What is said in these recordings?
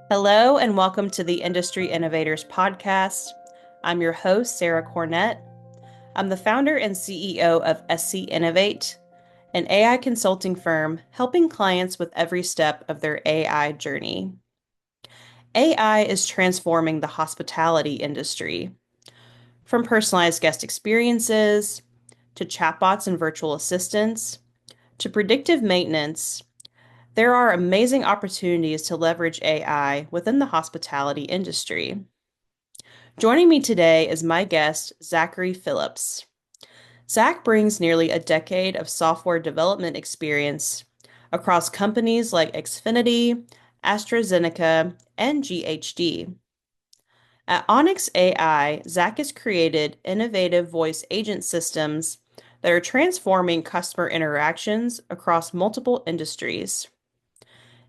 Hello, and welcome to the Industry Innovators podcast. I'm your host, Sarah Cornett. I'm the founder and CEO of SC Innovate, an AI consulting firm helping clients with every step of their AI journey. AI is transforming the hospitality industry, from personalized guest experiences to chatbots and virtual assistants to predictive maintenance. There are amazing opportunities to leverage AI within the hospitality industry. Joining me today is my guest, Zachary Phillips. Zack brings nearly a decade of software development experience across companies like Xfinity, AstraZeneca, and GHD. At ONYX AI, Zack has created innovative voice agent systems that are transforming customer interactions across multiple industries.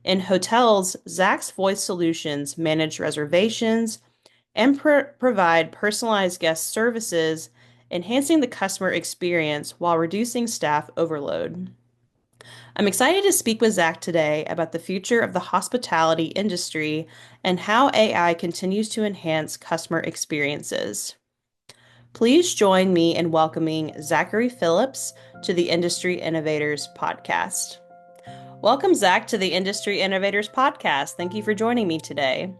In hotels, Zack's voice solutions manage reservations and provide personalized guest services, enhancing the customer experience while reducing staff overload. I'm excited to speak with Zack today about the future of the hospitality industry and how AI continues to enhance customer experiences. Please join me in welcoming Zachary Phillips to the Industry Innovators podcast. Welcome, Zack, to the Industry Innovators podcast. Thank you for joining me today.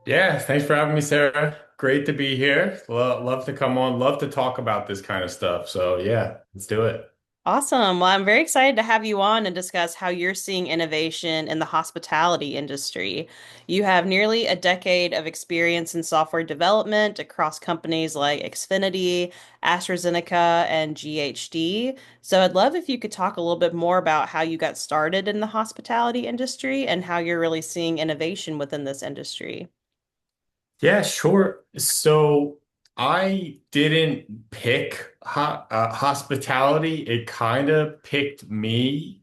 Yeah, thanks for having me, Sarah. Great to be here. Love to come on. Love to talk about this kind of stuff. So yeah, let's do it. Awesome. Well, I'm very excited to have you on and discuss how you're seeing innovation in the hospitality industry. You have nearly a decade of experience in software development across companies like Xfinity, AstraZeneca, and GHD. So I'd love if you could talk a little bit more about how you got started in the hospitality industry and how you're really seeing innovation within this industry. Yeah, sure. So I didn't pick hospitality. It kind of picked me.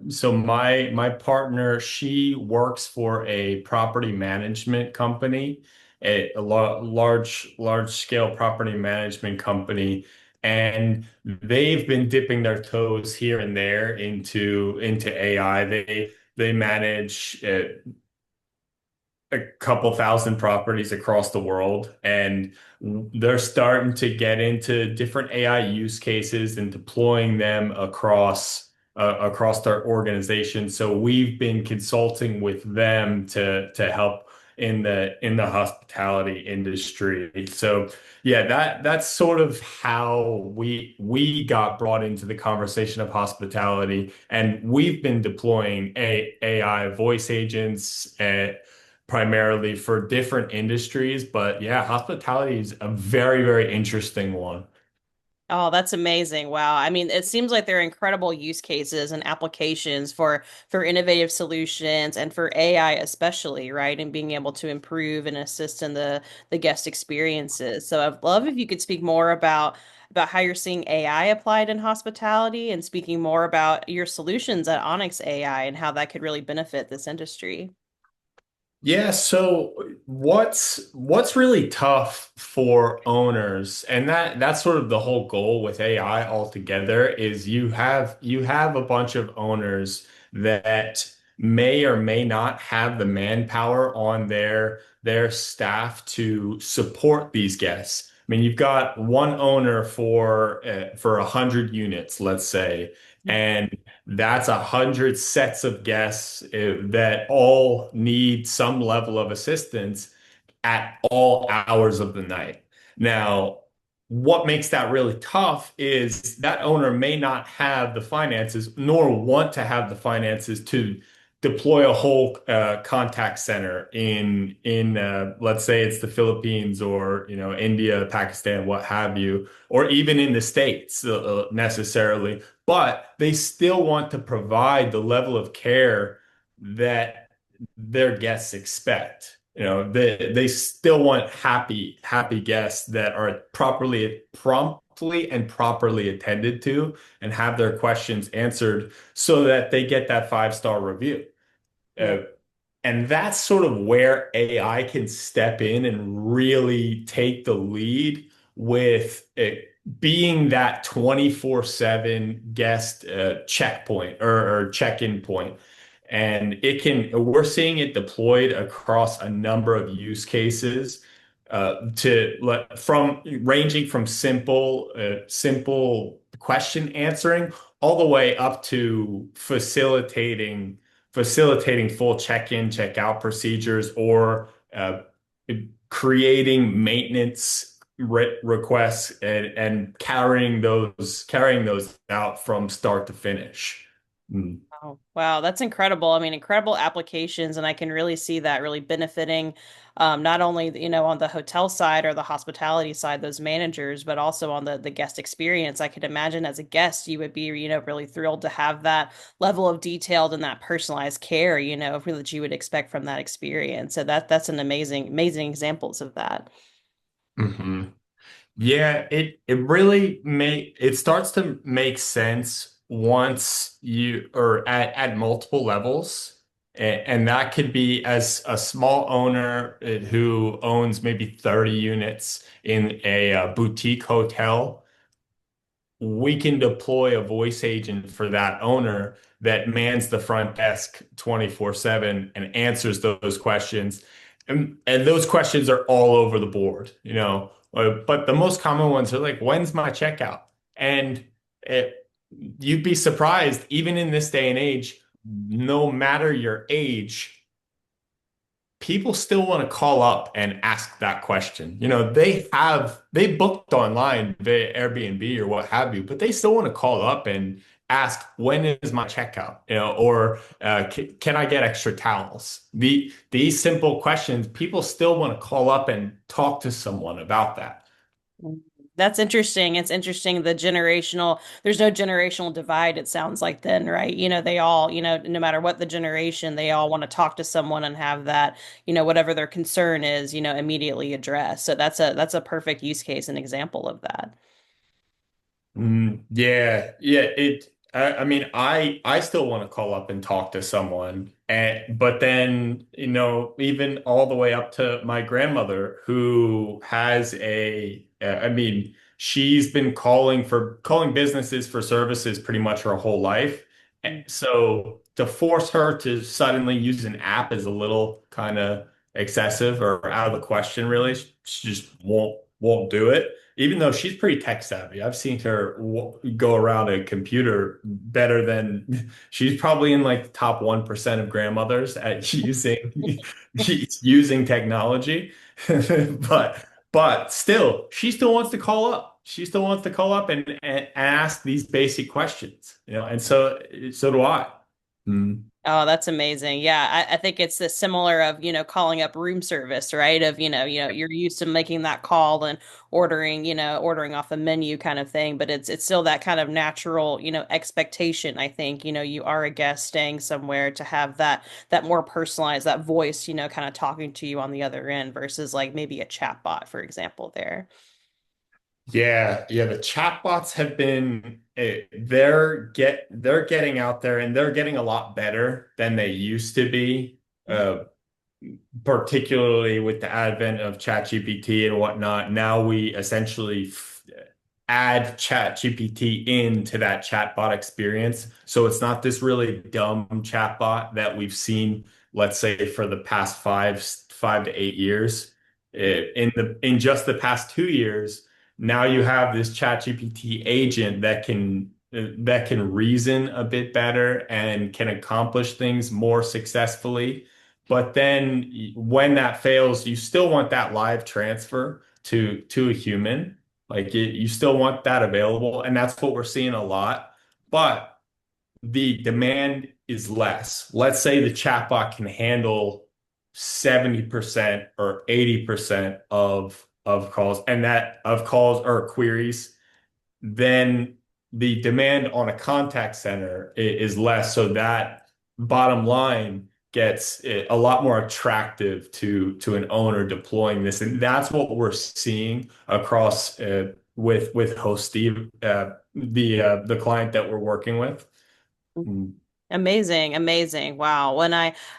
So my partner, she works for a property management company, a large scale property management company, and they've been dipping their toes here and there into AI. They manage a couple thousand properties across the world, and they're starting to get into different AI use cases and deploying them across their organization. So we've been consulting with them to help in the hospitality industry. So yeah, that's sort of how we got brought into the conversation of hospitality, and we've been deploying AI voice agents primarily for different industries. But yeah, hospitality is a very, very interesting one. Oh, that's amazing. Wow. I mean, it seems like there are incredible use cases and applications for innovative solutions and for AI especially, right? And being able to improve and assist in the guest experiences. So I'd love if you could speak more about how you're seeing AI applied in hospitality and speaking more about your solutions at ONYX AI and how that could really benefit this industry. Yeah, so what's really tough for owners, and that's sort of the whole goal with AI altogether, is you have a bunch of owners that may or may not have the manpower on their staff to support these guests. I mean, you've got one owner for 100 units, let's say, and that's 100 sets of guests that all need some level of assistance at all hours of the night. Now, what makes that really tough is that owner may not have the finances nor want to have the finances to deploy a whole contact center in let's say it's the Philippines or India, Pakistan, what have you, or even in the States necessarily, but they still want to provide the level of care that their guests expect. They still want happy guests that are promptly and properly attended to and have their questions answered so that they get that 5-star review. Yeah. Uh, and that's sort of where AI can step in and really take the lead with it being that 24/7 guest checkpoint or check-in point. and we're seeing it deployed across a number of use cases, from ranging from simple question answering all the way up to facilitating full check-in, check-out procedures, or creating maintenance requests and carrying those out from start to finish. Mm. Oh, wow, that's incredible. I mean, incredible applications, and I can really see that really benefiting not only, on the hotel side or the hospitality side, those managers, but also on the guest experience. I could imagine as a guest, you would be, really thrilled to have that level of detailed and that personalized care, that you would expect from that experience. So that's an amazing examples of that. Mhm. Yeah, it starts to make sense once you or at multiple levels. And that could be as a small owner who owns maybe 30 units in a boutique hotel. We can deploy a voice agent for that owner that mans the front desk 24/7 and answers those questions. And those questions are all over the board, you know. But the most common ones are like, when's my checkout? And it, you'd be surprised, even in this day and age, no matter your age, people still want to call up and ask that question. You know, they booked online via Airbnb or what have you, but they still want to call up and ask, when is my checkout? You know, or can I get extra towels? These simple questions, people still want to call up and talk to someone about that. Mm. That's interesting. It's interesting there's no generational divide, it sounds like then, right? They all, no matter what the generation, they all want to talk to someone and have that, whatever their concern is, immediately addressed. So that's a perfect use case and example of that. Yeah, yeah. I mean, I still want to call up and talk to someone, and but then even all the way up to my grandmother, who has I mean, she's been calling businesses for services pretty much her whole life. So to force her to suddenly use an app is a little kind of excessive or out of the question, really. She just won't do it even though she's pretty tech savvy. I've seen her go around a computer better than she's probably in like the top 1% of grandmothers at using technology. But still, she still wants to call up. She still wants to call up and ask these basic questions, and so do I. Mm. Oh, that's amazing. Yeah, I think it's the similar of, calling up room service, right? Of, you're used to making that call and ordering off a menu kind of thing, but it's still that kind of natural, expectation, I think, you are a guest staying somewhere to have that more personalized, that voice, kind of talking to you on the other end versus like maybe a chat bot, for example, there. Yeah, yeah, the chatbots have been they're getting out there and they're getting a lot better than they used to be. Uh, Particularly with the advent of ChatGPT and whatnot. Now we essentially add ChatGPT into that chatbot experience. So it's not this really dumb chatbot that we've seen, let's say, for the past 5 to 8 years. In just the past 2 years, now you have this ChatGPT agent that can reason a bit better and can accomplish things more successfully. But then when that fails, you still want that live transfer to a human. Like you still want that available, and that's what we're seeing a lot. But the demand is less. Let's say the chatbot can handle 70% or 80% of calls, and that of calls or queries, then the demand on a contact center is less. So that bottom line gets a lot more attractive to an owner deploying this. And that's what we're seeing across with Host Steve, the client that we're working with. Mm. Amazing, amazing. Wow.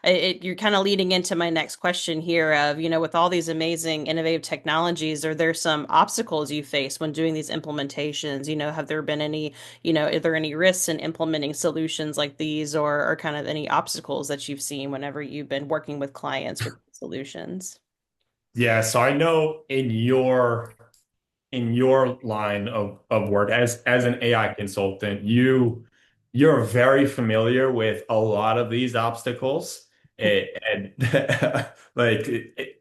You're kind of leading into my next question here of, with all these amazing innovative technologies, are there some obstacles you face when doing these implementations? Have there been any, are there any risks in implementing solutions like these or kind of any obstacles that you've seen whenever you've been working with clients with solutions? Yeah, so I know in your line of work as an AI consultant, you're very familiar with a lot of these obstacles. And like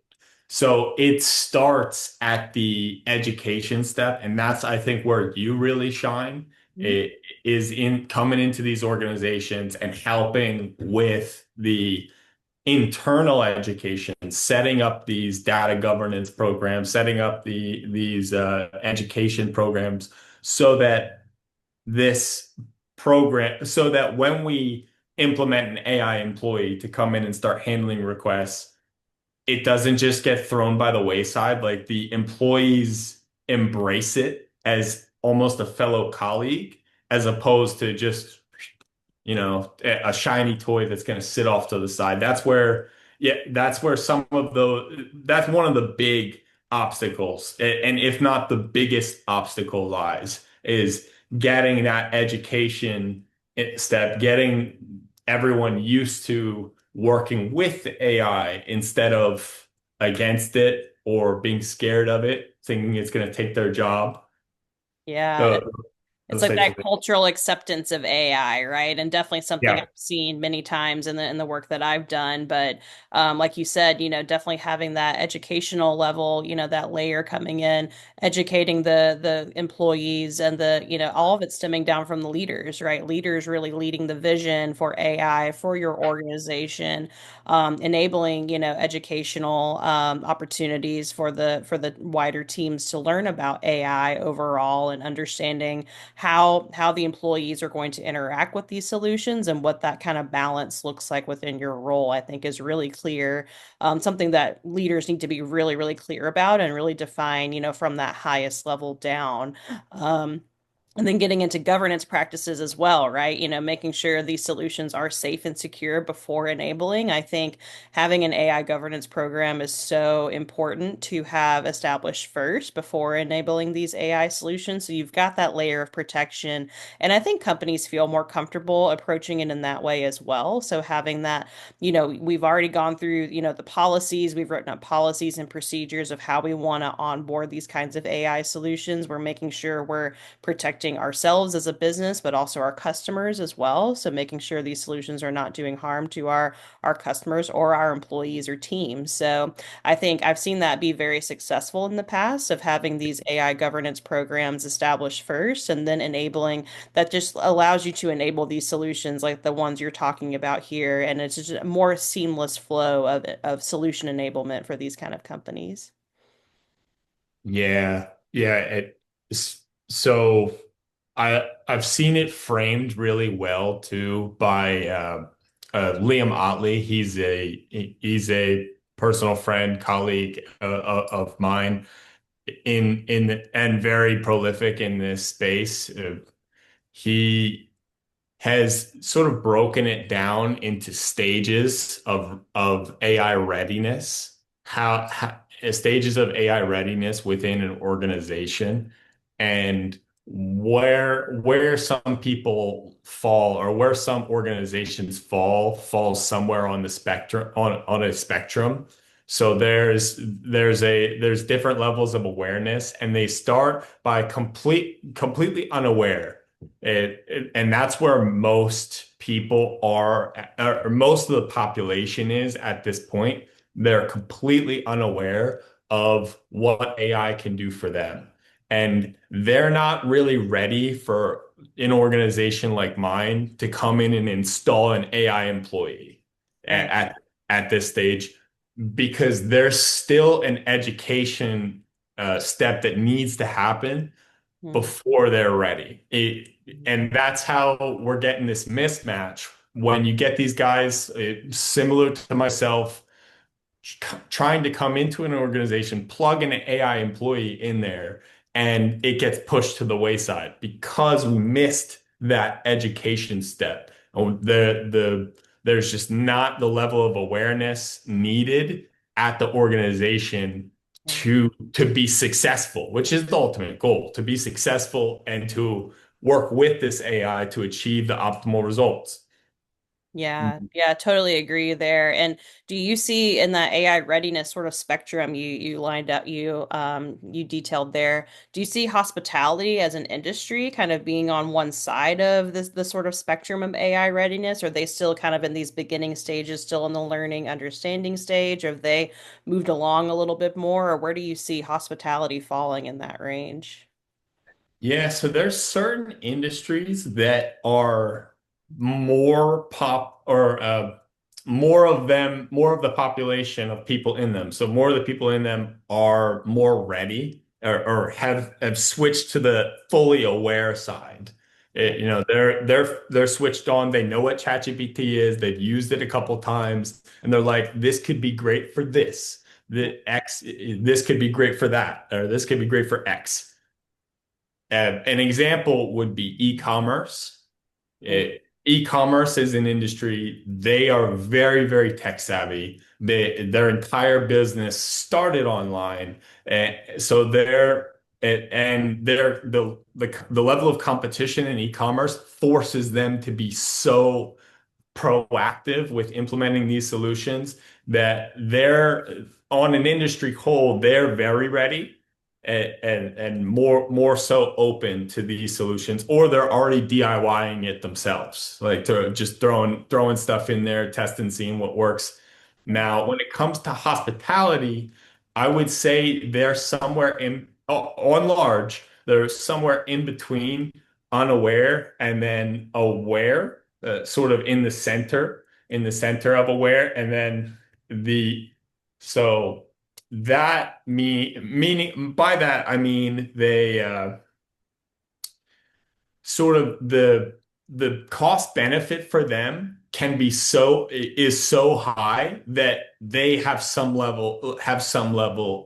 so it starts at the education step, and that's I think where you really shine. Mhm. It is in coming into these organizations and helping with the internal education, setting up these data governance programs, setting up these education programs so that this so that when we implement an AI employee to come in and start handling requests, it doesn't just get thrown by the wayside. Like the employees embrace it as almost a fellow colleague, as opposed to just a shiny toy that's going to sit off to the side. Yeah, that's where that's one of the big obstacles, and if not the biggest obstacle lies, is getting that education step, getting everyone used to working with AI instead of against it or being scared of it, thinking it's going to take their job. Yeah. Those, It's those like types that of things. cultural acceptance of AI, right? And definitely something I've Yeah. seen many times in the work that I've done. But like you said, definitely having that educational level, that layer coming in, educating the employees and all of it stemming down from the leaders, right? Leaders really leading the vision for AI for your organization, enabling, educational opportunities for the wider teams to learn about AI overall and understanding how the employees are going to interact with these solutions and what that kind of balance looks like within your role, I think is really clear. Something that leaders need to be really, really clear about and really define, from that highest level down. Um, and then getting into governance practices as well, right? Making sure these solutions are safe and secure before enabling. I think having an AI governance program is so important to have established first before enabling these AI solutions. So you've got that layer of protection. And I think companies feel more comfortable approaching it in that way as well. So having that, we've already gone through, the policies, we've written up policies and procedures of how we want to onboard these kinds of AI solutions. We're making sure we're protecting ourselves as a business, but also our customers as well. So making sure these solutions are not doing harm to our customers or our employees or teams. So I think I've seen that be very successful in the past of having these AI governance programs established first and then enabling that just allows you to enable these solutions like the ones you're talking about here. And it's just a more seamless flow of solution enablement for these kind of companies. Yeah, yeah. So I've seen it framed really well too by Liam Otley. He's a personal friend, colleague of mine and very prolific in this space. He has sort of broken it down into stages of AI readiness, how stages of AI readiness within an organization, and where some people fall or where some organizations falls somewhere on the spectrum on a spectrum. So there's different levels of awareness, and they start by completely unaware and that's where most people are, or most of the population is at this point. They're completely unaware of what AI can do for them. And they're not really ready for an organization like mine to come in and install an AI employee Right. at this stage because there's still an education step that needs to happen Mm. before they're ready. And that's how we're getting this mismatch when you get these guys similar to myself trying to come into an organization, plug an AI employee in there, and it gets pushed to the wayside because we missed that education step. There's just not the level of awareness needed at the organization to be successful, which is the ultimate goal, to be successful and to work with this AI to achieve the optimal results. Yeah, yeah, totally agree there. And do you see in that AI readiness sort of spectrum you lined up you detailed there, do you see hospitality as an industry kind of being on one side of the sort of spectrum of AI readiness? Or are they still kind of in these beginning stages, still in the learning, understanding stage? Or have they moved along a little bit more? Or where do you see hospitality falling in that range? Yeah, so there's certain industries that are more pop or more of them, more of the population of people in them. So more of the people in them are more ready or have switched to the fully aware side. They're switched on. They know what ChatGPT is. They've used it a couple times, and they're like, this could be great for this. This could be great for that, or this could be great for X. An example would be e-commerce. Mm, E-commerce is an industry, they are very, very tech savvy. Their entire business started online. And so the level of competition in e-commerce forces them to be so proactive with implementing these solutions that they're on an industry whole, they're very ready and more so open to these solutions, or they're already DIYing it themselves, like to just throwing stuff in there, testing, seeing what works. mm, Now, when it comes to hospitality, I would say they're somewhere on large, they're somewhere in between unaware and then aware, sort of in the center of aware, and then the so meaning by that I mean they sort of the cost benefit for them can be is so high that they have some level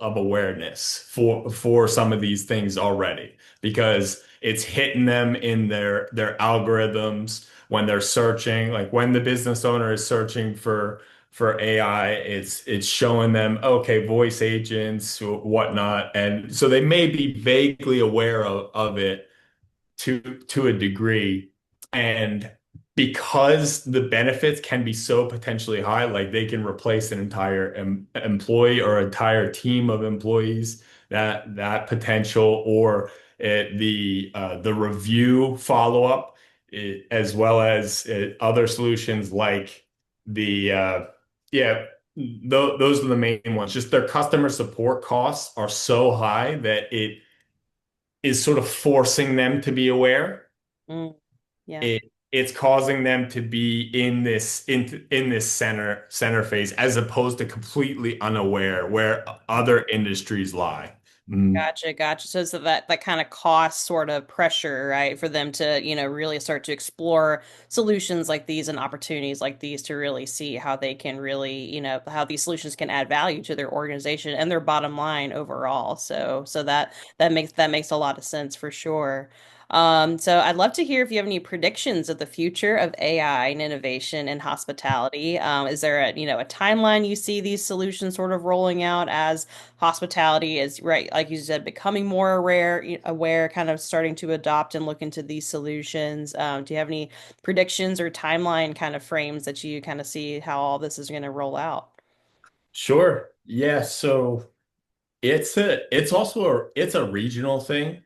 of awareness for some of these things already because it's hitting them in their algorithms when they're searching, like when the business owner is searching for AI, it's showing them, okay, voice agents, whatnot. And so they may be vaguely aware of it to a degree. And because the benefits can be so potentially high, like they can replace an entire employee or entire team of employees, that potential or the review follow-up, as well as other solutions like the yeah, those are the main ones. Just their customer support costs are so high that it is sort of forcing them to be aware. mm, yeah. It's causing them to be in this center phase as opposed to completely unaware where other industries lie. Mm. Gotcha, gotcha. So that kind of cost sort of pressure, right, for them to, really start to explore solutions like these and opportunities like these to really see how they can really, how these solutions can add value to their organization and their bottom line overall. So that makes a lot of sense for sure. So I'd love to hear if you have any predictions of the future of AI and innovation in hospitality. Is there a timeline you see these solutions sort of rolling out as hospitality is, right, like you said, becoming more aware, kind of starting to adopt and look into these solutions? Do you have any predictions or timeline kind of frames that you kind of see how all this is going to roll out? Sure. Yeah. So it's a regional thing.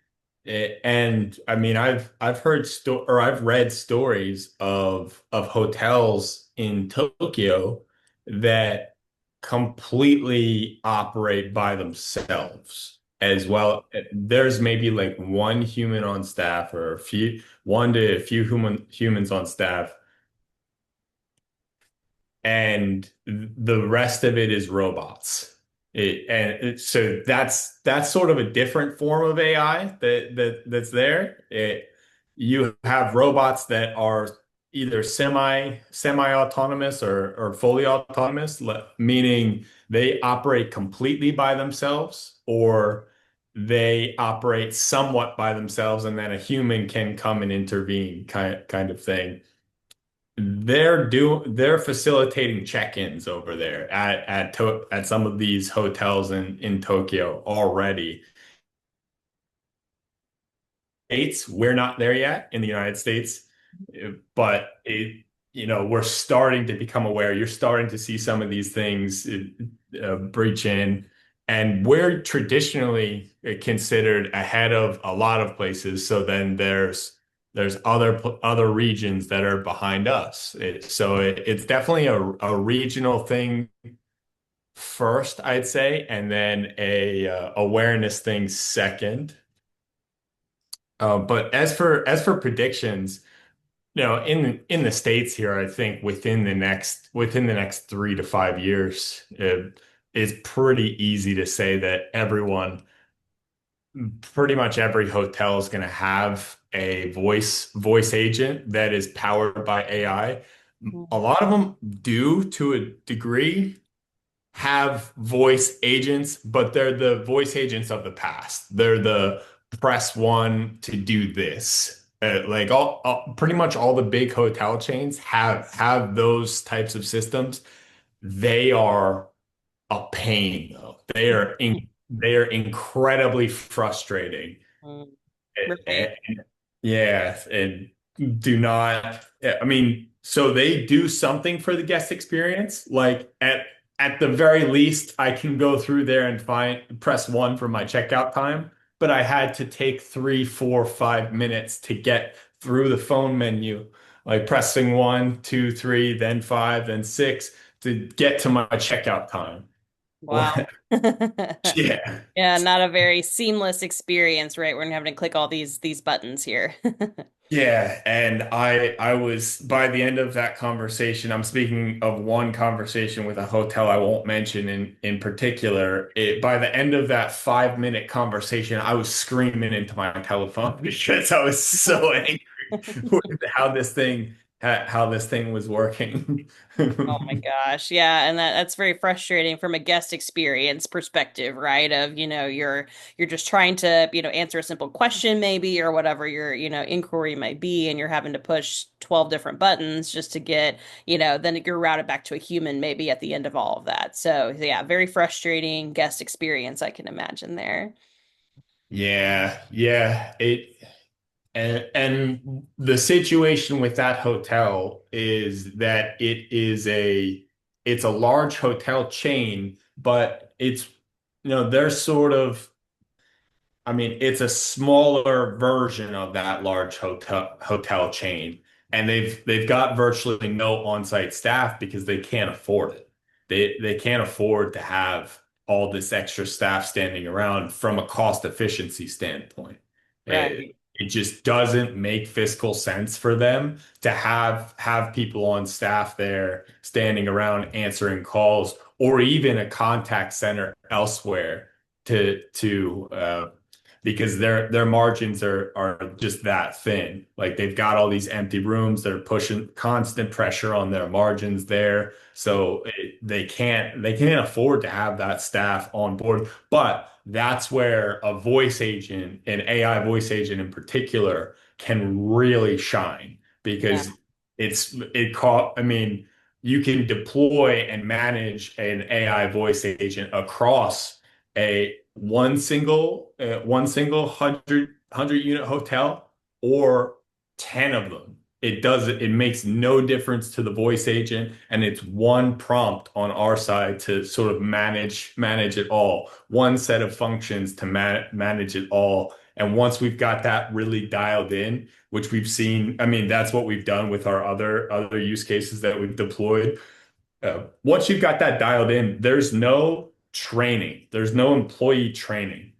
And I mean I've heard or I've read stories of hotels in Tokyo that completely operate by themselves as well. There's maybe like one human on staff or one to a few humans on staff, and the rest of it is robots. So that's sort of a different form of AI that's there. You have robots that are either semi autonomous or fully autonomous, meaning they operate completely by themselves, or they operate somewhat by themselves, and then a human can come and intervene, kind of thing. they're facilitating check-ins over there at some of these hotels in Tokyo already. States. We're not there yet in the United States, but we're starting to become aware. You're starting to see some of these things breach in, and we're traditionally considered ahead of a lot of places. So then there's other regions that are behind us. It's definitely a regional thing first, I'd say, and then a awareness thing second. But as for predictions, in the States here, I think within the next 3 to 5 years, it's pretty easy to say that pretty much every hotel is going to have a voice agent that is powered by AI. A Mhm. lot of them do to a degree have voice agents, but they're the voice agents of the past. They're the press one to do this. Like pretty much all the big hotel chains have those types of systems. They are a pain though. They are incredibly frustrating. Mhm. Eh, Right. yeah, and do not. Yeah, I mean, so they do something for the guest experience. Like at the very least, I can go through there and press one for my checkout time, but I had to take 3, 4, 5 minutes to get through the phone menu, like pressing one, two, three, then five, then six to get to my checkout time. Wow. Yeah. Yeah, not a very seamless experience, right? We're having to click all these buttons here. Yeah, and I was by the end of that conversation, I'm speaking of one conversation with a hotel I won't mention in particular. By the end of that 5 minute conversation, I was screaming into my telephone because I was so angry with how this thing was working. Oh my gosh. Yeah, and that's very frustrating from a guest experience perspective, right? Of, you're just trying to, answer a simple question maybe or whatever your, inquiry might be, and you're having to push 12 different buttons just to get, then you're routed back to a human maybe at the end of all of that. So, yeah, very frustrating guest experience I can imagine there. Yeah, yeah. And the situation with that hotel is that it's a large hotel chain, but they're sort of I mean, it's a smaller version of that large hotel chain, and they've got virtually no on-site staff because they can't afford it. They can't afford to have all this extra staff standing around from a cost efficiency standpoint. It, Right. it just doesn't make fiscal sense for them to have people on staff there standing around answering calls or even a contact center elsewhere to because their margins are just that thin. Like they've got all these empty rooms, they're pushing constant pressure on their margins there. So they can't afford to have that staff on board. But that's where a voice agent, an AI voice agent in particular, can really shine Yeah. because I mean, you can deploy and manage an AI voice agent across a one single hundred unit hotel or 10 of them. It makes no difference to the voice agent, and it's one prompt on our side to sort of manage it all, one set of functions to manage it all. And once we've got that really dialed in, which we've seen, I mean, that's what we've done with our other use cases that we've deployed. Once you've got that dialed in, there's no training. There's no employee training.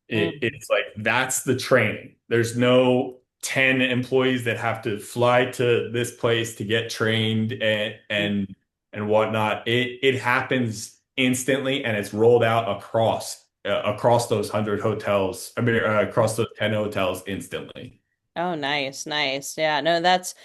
Mhm. It's like that's the training. There's no 10 employees that have to fly to this place to get trained and whatnot. It happens instantly and it's rolled out across those 100 hotels. I mean, across those 10 hotels instantly. Oh, nice, nice. Yeah, no, that's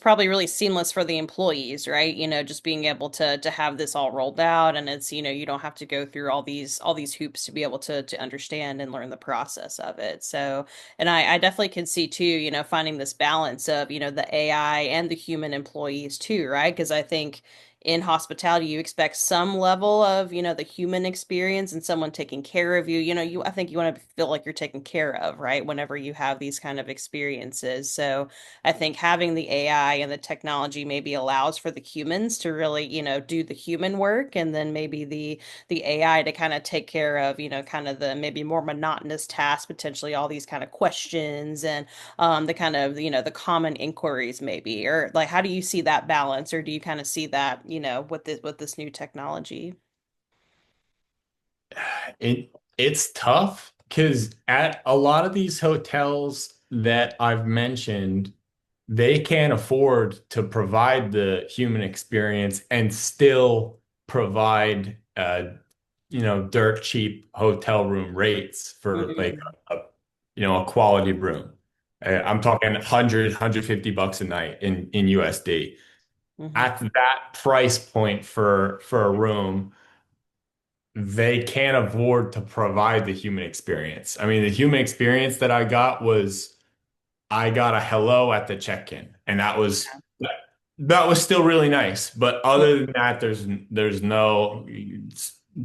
probably really seamless for the employees, right? Just being able to have this all rolled out, and it's, you don't have to go through all these hoops to be able to understand and learn the process of it. So, and I definitely can see too, finding this balance of, the AI and the human employees too, right? Because I think in hospitality, you expect some level of, the human experience and someone taking care of you. I think you want to feel like you're taken care of, right? Whenever you have these kind of experiences. So I think having the AI and the technology maybe allows for the humans to really, do the human work, and then maybe the AI to kind of take care of, kind of the maybe more monotonous tasks, potentially all these kind of questions and the kind of, the common inquiries maybe, or like, how do you see that balance, or do you kind of see that, with this new technology? It's tough because at a lot of these hotels that I've mentioned, they can't afford to provide the human experience and still provide dirt cheap hotel room rates for like Mm-hmm. a quality room. I'm talking 100 bucks a night in USD. Mm-hmm. At that price point for a room, they can't afford to provide the human experience. I mean, the human experience that I got was I got a hello at the check-in, and that was still really nice. But other than that, there's no.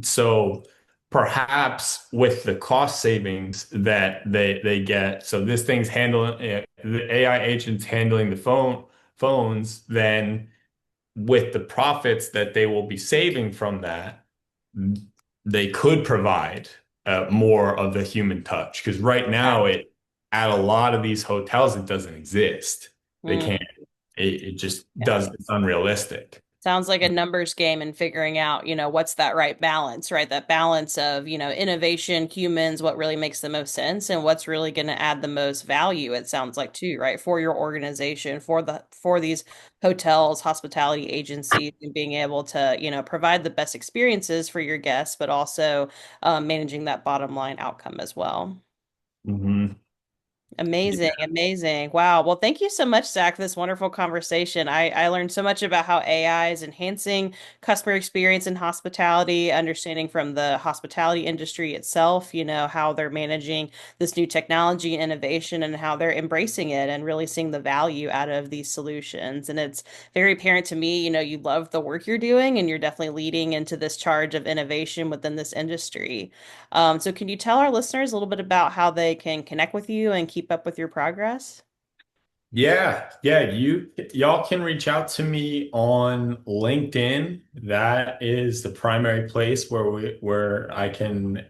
So perhaps with the cost savings that they get, so this thing's handling the AI agent's handling the phones, then with the profits that they will be saving from that, they could provide more of the human touch. Because right now, it at a lot of these hotels, it doesn't exist. They Mm, can't. It just yeah. does. It's unrealistic. Sounds like a numbers game and figuring out, what's that right balance, right? That balance of, innovation, humans, what really makes the most sense and what's really going to add the most value, it sounds like too, right? For your organization, for these hotels, hospitality agencies, and being able to, provide the best experiences for your guests, but also managing that bottom line outcome as well. Hmm. Amazing, amazing. Wow. Well, thank you so much, Zach, for this wonderful conversation. I learned so much about how AI is enhancing customer experience in hospitality, understanding from the hospitality industry itself, how they're managing this new technology and innovation and how they're embracing it and really seeing the value out of these solutions. And it's very apparent to me, you love the work you're doing and you're definitely leading into this charge of innovation within this industry. So can you tell our listeners a little bit about how they can connect with you and keep up with your progress? Yeah, yeah, y'all can reach out to me on LinkedIn. That is the primary place where I can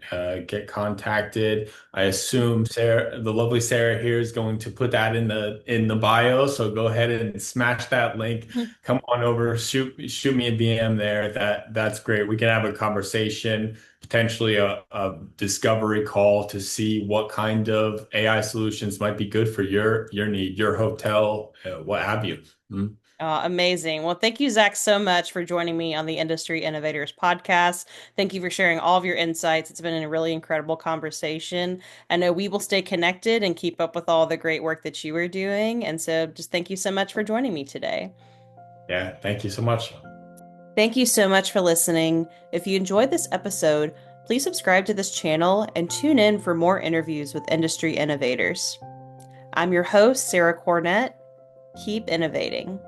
get contacted. I assume Sarah, the lovely Sarah here is going to put that in the bio. So go ahead and smash that link. Come on over, shoot me a DM there. That's great. We can have a conversation, potentially a discovery call to see what kind of AI solutions might be good for your need, your hotel, what have you. Mm. Amazing. Well, thank you, Zach, so much for joining me on the Industry Innovators podcast. Thank you for sharing all of your insights. It's been a really incredible conversation. I know we will stay connected and keep up with all the great work that you are doing. And so just thank you so much for joining me today. Yeah, thank you so much. Thank you so much for listening. If you enjoyed this episode, please subscribe to this channel and tune in for more interviews with industry innovators. I'm your host, Sarah Cornett. Keep innovating.